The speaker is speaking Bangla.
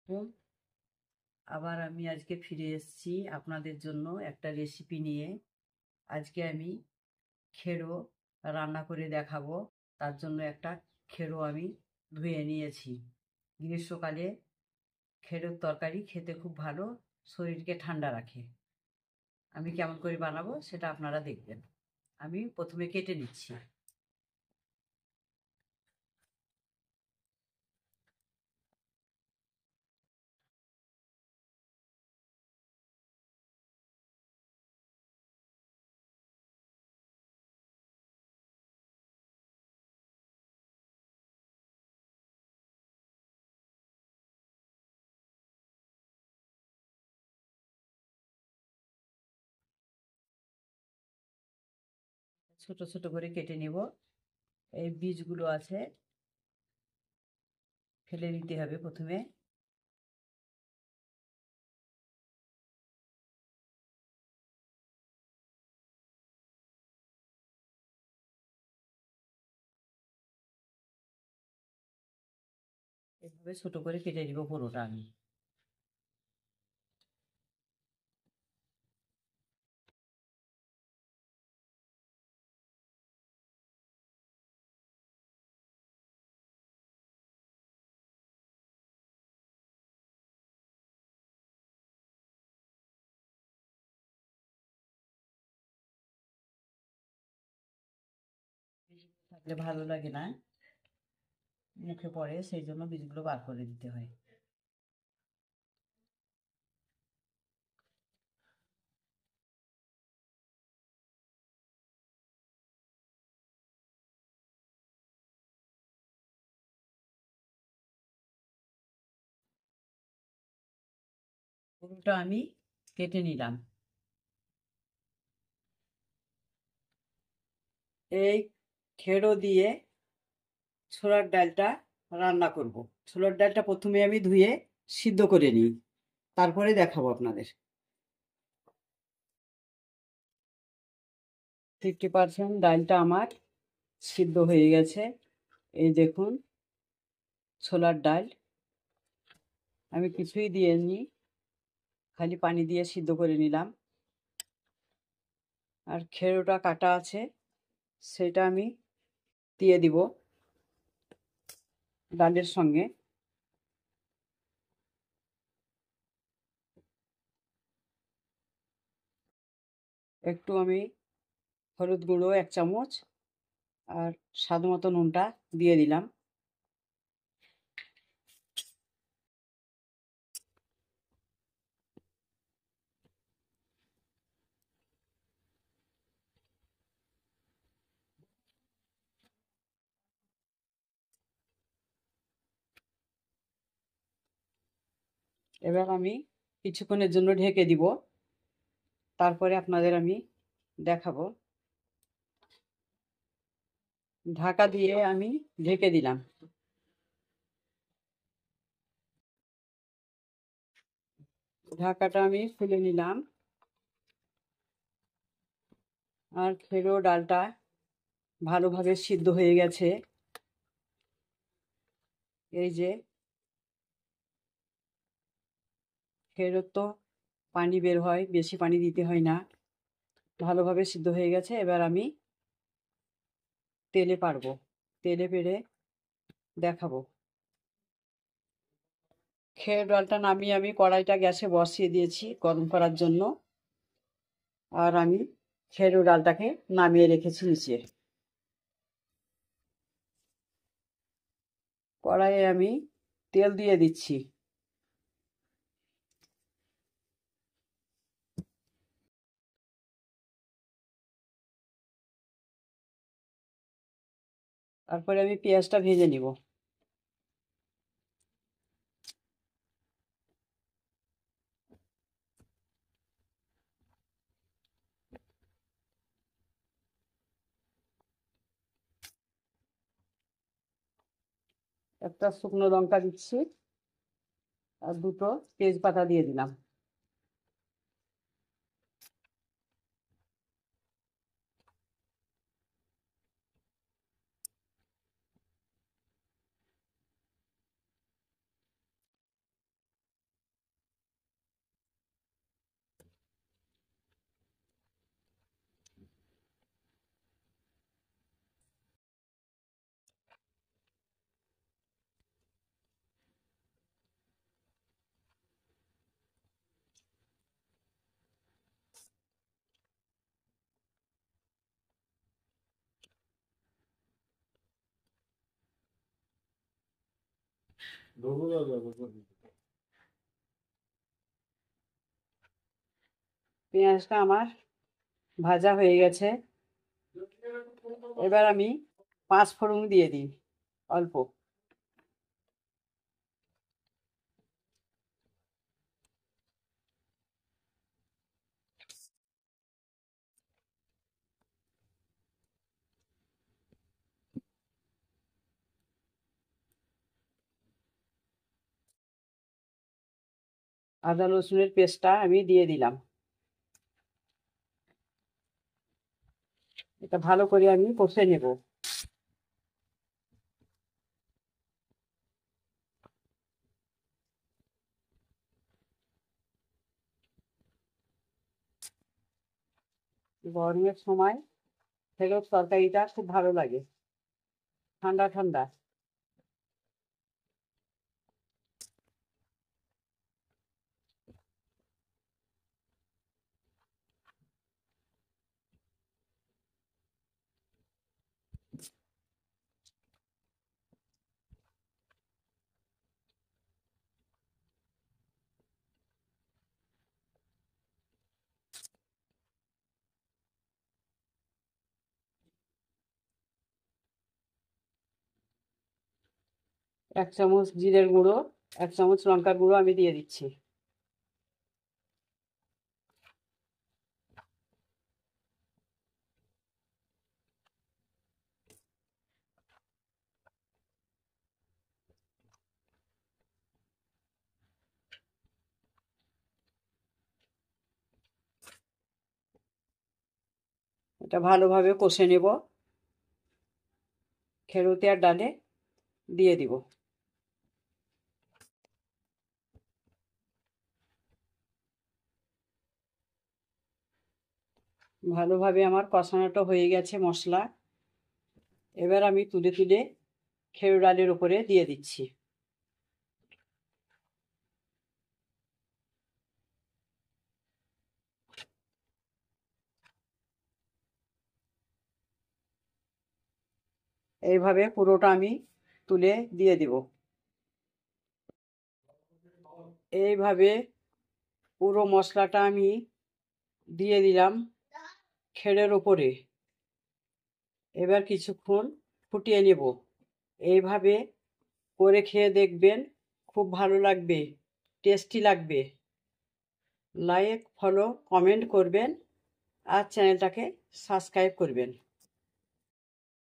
হুম, আবার আমি আজকে ফিরে এসেছি আপনাদের জন্য একটা রেসিপি নিয়ে। আজকে আমি খেড়ো রান্না করে দেখাবো। তার জন্য একটা খেড়ো আমি ধুয়ে নিয়েছি। গ্রীষ্মকালে খেড়োর তরকারি খেতে খুব ভালো, শরীরকে ঠান্ডা রাখে। আমি কেমন করে বানাবো সেটা আপনারা দেখবেন। আমি প্রথমে কেটে নিচ্ছি। ছোট ছোট করে কেটে নিব। এই বীজগুলো আছে, ফেলে দিতে হবে প্রথমে। এভাবে ছোট করে কেটে নিব পুরোটা আমি। থাকলে ভালো লাগে না, মুখে পড়ে, সেই জন্য বীজগুলো বার করে দিতে হয়। পুরোটা আমি কেটে নিলাম। এই খেড়ো দিয়ে ছোলার ডালটা রান্না করব। ছোলার ডালটা প্রথমে আমি ধুয়ে সিদ্ধ করে নিই, তারপরে দেখাবো আপনাদের। 50% ডালটা আমার সিদ্ধ হয়ে গেছে। এই দেখুন, ছোলার ডাল আমি কিছুই দিইনি, খালি পানি দিয়ে সিদ্ধ করে নিলাম। আর খেড়োটা কাটা আছে, সেটা আমি দিয়ে দিব ডালের সঙ্গে। একটু আমি হলুদ গুঁড়ো 1 চামচ আর স্বাদ মতো নুনটা দিয়ে দিলাম। এবার আমি কিছুক্ষণের জন্য ঢেকে দিব, তারপরে আপনাদের আমি দেখাবো। ঢাকা দিয়ে আমি ঢেকে দিলাম। ঢাকাটা আমি খুলে নিলাম। আর খেড়ো ডালটা ভালোভাবে সিদ্ধ হয়ে গেছে। এই যে খেড়োর তো পানি বের হয়, বেশি পানি দিতে হয় না, ভালোভাবে সিদ্ধ হয়ে গেছে। এবার আমি তেলে পারবো, তেলে পেড়ে দেখাবো। খেড়ো ডালটা নামিয়ে আমি কড়াইটা গ্যাসে বসিয়ে দিয়েছি গরম করার জন্য। আর আমি খেড়ো ডালটাকে নামিয়ে রেখেছি নিচে। কড়াইয়ে আমি তেল দিয়ে দিচ্ছি। তারপরে আমি পেঁয়াজটা ভেজে নিব। একটা শুকনো লঙ্কা দিচ্ছি আর দুটো তেজপাতা দিয়ে দিলাম। পেঁয়াজটা আমার ভাজা হয়ে গেছে। এবার আমি 5 ফোড়ন দিয়ে দিই অল্প। আদা রসুনের পেস্টটা আমি দিয়ে দিলাম। এটা ভালো করে আমি কষে নেব। গরমের সময় ঢেঁড়স তরকারিটা খুব ভালো লাগে, ঠান্ডা ঠান্ডা। এক চামচ জিরের গুঁড়ো, 1 চামচ লঙ্কার গুঁড়ো আমি দিয়ে দিচ্ছি। এটা ভালোভাবে কষে নেব। খেরোতে আর ডালে দিয়ে দিব। ভালোভাবে আমার কষানোটা হয়ে গেছে মশলা। এবার আমি তুলে তুলে খেরো ডালের উপরে দিয়ে দিচ্ছি। এইভাবে পুরোটা আমি তুলে দিয়ে দিব। এইভাবে পুরো মশলাটা আমি দিয়ে দিলাম খেরের ওপরে। এবার কিছুক্ষণ ফুটিয়ে নেব। এইভাবে করে খেয়ে দেখবেন, খুব ভালো লাগবে, টেস্টি লাগবে। লাইক, ফলো, কমেন্ট করবেন আর চ্যানেলটাকে সাবস্ক্রাইব করবেন।